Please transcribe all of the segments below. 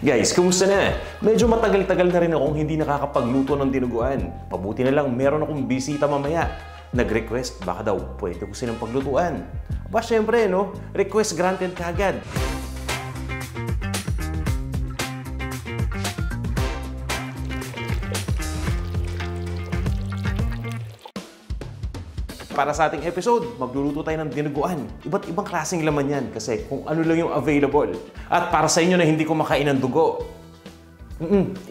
Guys, kumusta na? Medyo matagal-tagal na rin akong hindi nakakapagluto ng dinuguan. Pabuti na lang meron akong bisita mamaya. Nag-request, baka daw pwede ko silang paglutuan. Aba, syempre, no? Request granted kagad. Para sa ating episode, magluluto tayo ng dinuguan. Iba't ibang klaseng laman yan kasi kung ano lang yung available. At para sa inyo na hindi kumakain ng dugo,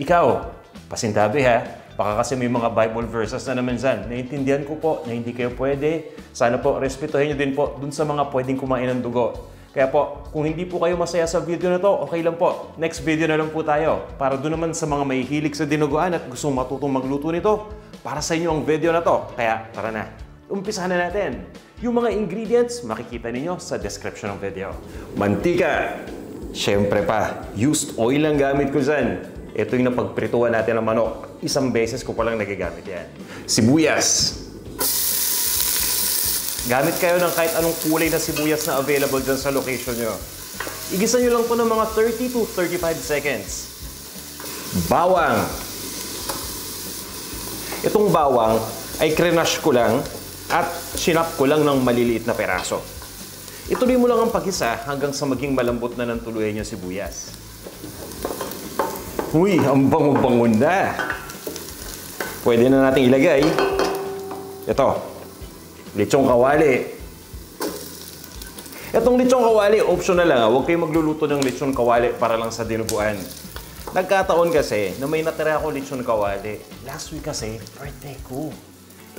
ikaw, pasintabi ha. Baka kasi may mga Bible verses na naman dyan. Naintindihan ko po na hindi kayo pwede. Sana po, respetuhin nyo din po dun sa mga pwedeng kumain ng dugo. Kaya po, kung hindi po kayo masaya sa video na to, okay lang po. Next video na lang po tayo. Para dun naman sa mga mahihilig sa dinuguan at gustong matutong magluto nito, para sa inyo ang video na to. Kaya tara na. Umpisahan na natin. Yung mga ingredients, makikita ninyo sa description ng video. Mantika. Siyempre pa, used oil lang gamit ko dyan. Ito yung napagprituhan natin ng manok. Isang beses ko palang nagagamit yan. Sibuyas. Gamit kayo ng kahit anong kulay na sibuyas na available dyan sa location nyo. Igisa nyo lang po ng mga 30 to 35 seconds. Bawang. Itong bawang ay crenache ko lang at sinap ko lang ng maliliit na peraso. Ituloy mo lang ang pag-isa hanggang sa maging malambot na ng tuluyan yung sibuyas. Uy, ang bango-bango na! Pwede na natin ilagay ito, lechong kawali. Itong lechong kawali, optional lang. Huwag kayong magluluto ng lechong kawali para lang sa dinuguan. Nagkataon kasi na may natira ako lechong kawali. Last week kasi, birthday ko.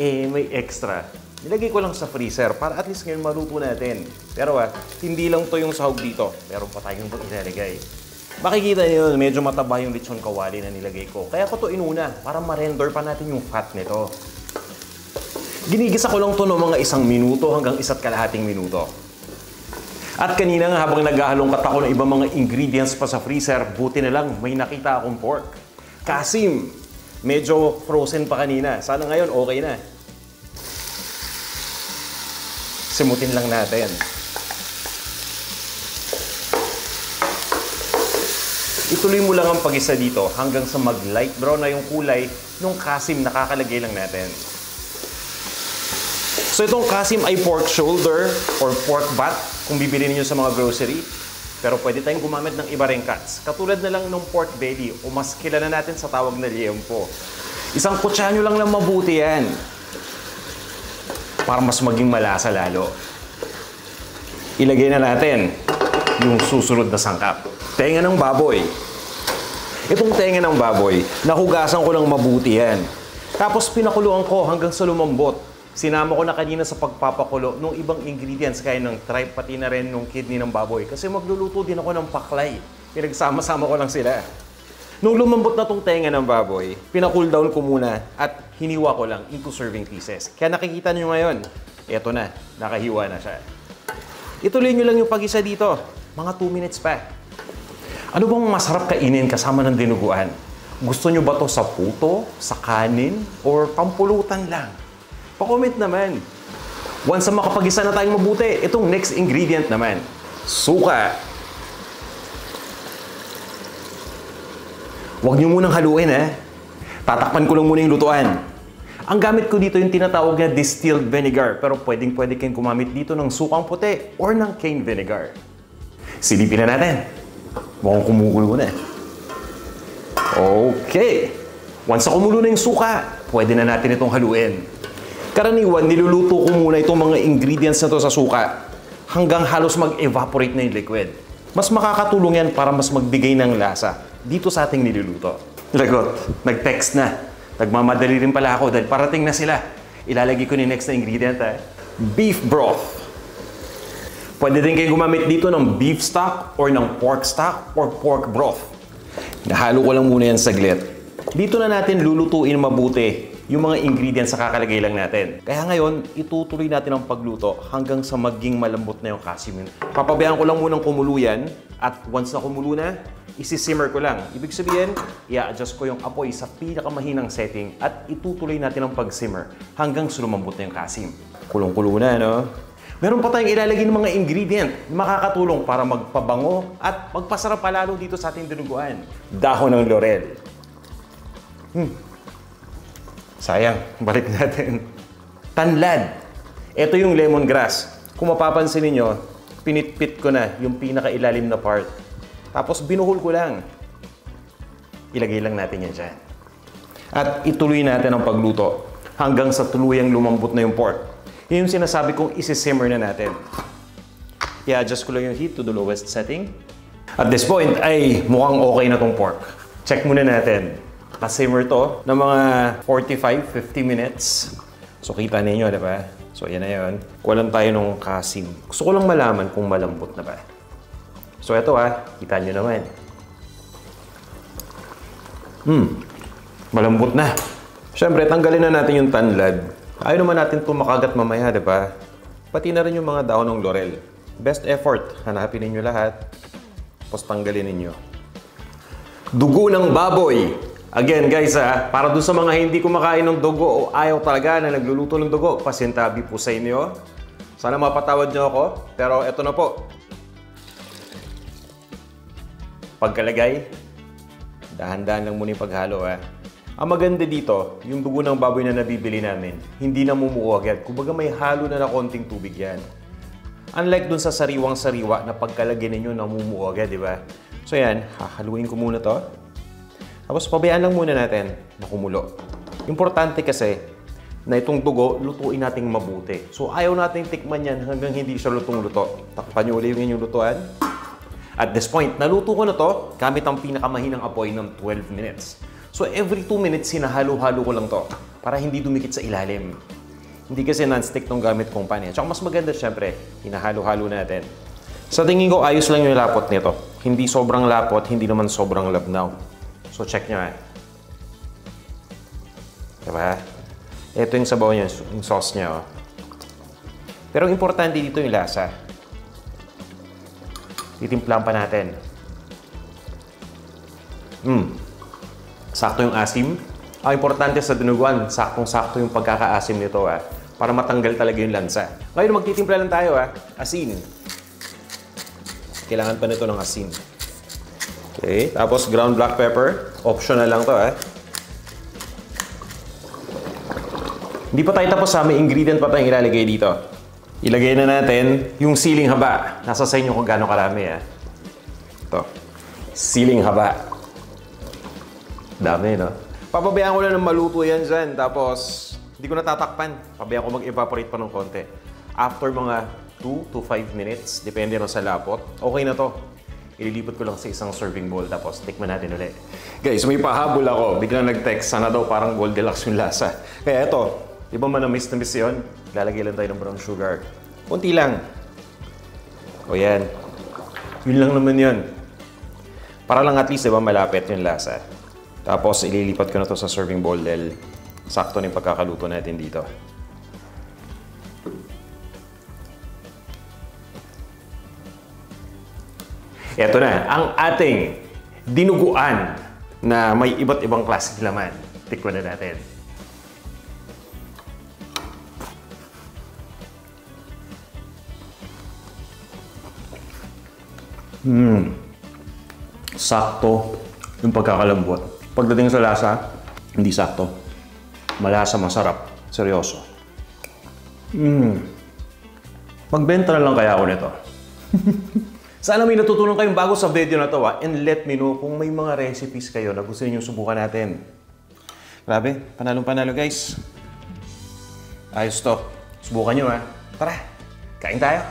May extra. Nilagay ko lang sa freezer para at least ngayon maluto natin. Pero hindi lang to yung sahog dito. Meron pa tayong ilalagay. Makikita niyo, medyo mataba yung lechon kawali na nilagay ko. Kaya ko to inuna para ma-render pa natin yung fat nito. Ginigisa ko lang to ng mga 1 minuto hanggang 1.5 minuto. At kanina nga habang naghahalongkat ako ng ibang mga ingredients pa sa freezer, buti na lang may nakita akong pork. Kasim. Medyo frozen pa kanina. Sana ngayon okay na. Simutin lang natin. Ituloy mo lang ang pag-isa dito hanggang sa mag-light brown na yung kulay nung kasim na kakalagay lang natin. So itong kasim ay pork shoulder or pork butt kung bibili niyo sa mga grocery. Pero pwede tayong gumamit ng iba ring cuts. Katulad na lang ng pork belly o mas kilala natin sa tawag na liempo. Isang kutsa nyo lang ng mabuti yan. Para mas maging malasa lalo. Ilagay na natin yung susunod na sangkap. Tenga ng baboy. Itong tenga ng baboy, nahugasan ko ng mabuti yan. Tapos pinakuluan ko hanggang sa lumambot. Sinama ko na kanina sa pagpapakulo nung ibang ingredients kaya ng tripe pati na rin nung kidney ng baboy. Kasi magluluto din ako ng paklay. Pinagsama-sama ko lang sila. Nung lumambot na tong tenga ng baboy, pinacool down ko muna at hiniwa ko lang into serving pieces. Kaya nakikita nyo ngayon, eto na, nakahiwa na siya. Ituloy nyo lang yung pag-isa dito. Mga 2 minutes pa. Ano bang masarap kainin kasama ng dinuguan? Gusto nyo ba to sa puto, sa kanin, or pampulutan lang? Pa-comment naman. Once na makapag-isa na tayong mabuti, itong next ingredient naman. Suka. Huwag nyo munang haluin Tatakpan ko lang muna yung lutuan. Ang gamit ko dito yung tinatawag na distilled vinegar. Pero pwedeng-pwede kayong gumamit dito ng sukang puti or ng cane vinegar. Silipin na natin. Mukhang kumukulo na. Okay. Once na kumulo na yung suka, pwede na natin itong haluin. Karaniwan, niluluto ko muna itong mga ingredients na to sa suka hanggang halos mag-evaporate na yung liquid. Mas makakatulong yan para mas magbigay ng lasa dito sa ating niluluto. Lagot, nag-text na. Nagmamadali rin pala ako dahil parating na sila. Ilalagay ko ni next na ingredient beef broth. Pwede din kayo gumamit dito ng beef stock or ng pork stock or pork broth. Nahalo ko lang muna yan saglit. Dito na natin lulutuin mabuti yung mga ingredients sa kakalagay lang natin. Kaya ngayon, itutuloy natin ang pagluto hanggang sa maging malambot na yung kasim. Papabayaan ko lang munang kumulo yan at once na kumulo na, isi-simmer ko lang. Ibig sabihin, i-adjust ko yung apoy sa pinakamahinang setting at itutuloy natin ang pag-simmer hanggang sa lumambot na yung kasim. Kulong-kulo na, no? Meron pa tayong ilalagay ng mga ingredient na makakatulong para magpabango at magpasarap palalo dito sa ating dinuguan. Dahon ng laurel. Sayang, balik natin. Tanlad. Ito yung lemongrass. Kung mapapansin niyo, pinitpit ko na yung pinakailalim na part. Tapos binuhol ko lang. Ilagay lang natin yan dyan. At ituloy natin ang pagluto hanggang sa tuluyang lumambot na yung pork. Yun yung sinasabi kong isi-simmer na natin. I-adjust ko lang yung heat to the lowest setting. At this point ay mukhang okay na tong pork. Check muna natin. Na-simmer to ng mga 45-50 minutes. So kita ninyo, di ba? So yan na yun. Kuha lang tayo ng kasim. Gusto ko lang malaman kung malambot na ba. So ito kita nyo naman. Malambot na. Siyempre, tanggalin na natin yung tanlad. Ayaw naman natin ito makagat mamaya, di ba? Pati na rin yung mga dahon ng laurel. Best effort. Hanapin ninyo lahat. Tapos tanggalin ninyo. Dugo ng baboy. Again, guys, para doon sa mga hindi kumakain ng dugo o ayaw talaga na nagluluto ng dugo, pasintabi po sa inyo. Sana mapatawad nyo ako. Pero eto na po. Pagkalagay, dahan-dahan lang muna yung paghalo, Ang maganda dito, yung dugo ng baboy na nabibili namin, hindi namumuo agad. Kumbaga may halo na konting tubig yan. Unlike dun sa sariwang-sariwa na pagkalagyan ninyo, namumuo agad, di ba? So yan, hahaluin ko muna to. Tapos pabayaan lang muna natin na kumulo. Importante kasi na itong dugo, lutuin nating mabuti. So ayaw nating tikman yan hanggang hindi siya lutong-luto. Takpan nyo ulit yung inyong lutuan. At this point, naluto ko na to gamit ang pinakamahinang apoy ng 12 minutes. So every 2 minutes, hinahalo-halo ko lang to para hindi dumikit sa ilalim. Hindi kasi non-stick tong gamit kong pan. Tsaka mas maganda syempre, hinahalo-halo natin. Sa tingin ko, ayos lang yung lapot nito. Hindi sobrang lapot, hindi naman sobrang labnaw. So check nyo Diba? Ito yung sabaw niya, yung sauce niya. Pero importante dito yung lasa. Titimplahan pa natin. Sakto yung asim. Ang importante sa dinuguan, saktong-sakto yung pagkakaasim nito para matanggal talaga yung lansa. Ngayon, magtitimpla lang tayo asin. Kailangan pa nito ng asin. Okay, tapos ground black pepper. Optional lang to Hindi pa tayo tapos may ingredient pa tayong ilalagay dito. Ilagay na natin yung siling haba. Nasa sa inyo kung gaano karami Ito. Siling haba. Dami, no? Papabayaan ko na ng maluto yan dyan. Tapos, hindi ko natatakpan. Pabayaan ko mag-evaporate pa ng konti. After mga 2 to 5 minutes, depende na sa lapot, okay na to. Ililipat ko lang sa isang serving bowl. Tapos, tikman natin ulit. Guys, may pahabol ako. Biglang nag-text. Sana daw parang Goldilocks yung lasa. Kaya ito, di ba manamis na miss yun? Lalagay lang tayo ng brown sugar. Kunti lang. O yan. Yun lang naman yun. Para lang at least, di ba, malapit yung lasa. Tapos, ililipat ko na to sa serving bowl dahil sakto na yung pagkakaluto natin dito. Ito na, ang ating dinuguan na may iba't ibang klaseng laman. Tikman na natin. Sakto yung pagkakalambot. Pagdating sa lasa, hindi sakto. Malasa, masarap. Seryoso. Magbenta na lang kaya ako nito. Sana may natutunan kayong bago sa video na to and let me know kung may mga recipes kayo na gusto niyo subukan natin. Grabe, panalong-panalo guys. Ayos to. Subukan nyo Tara, kain tayo.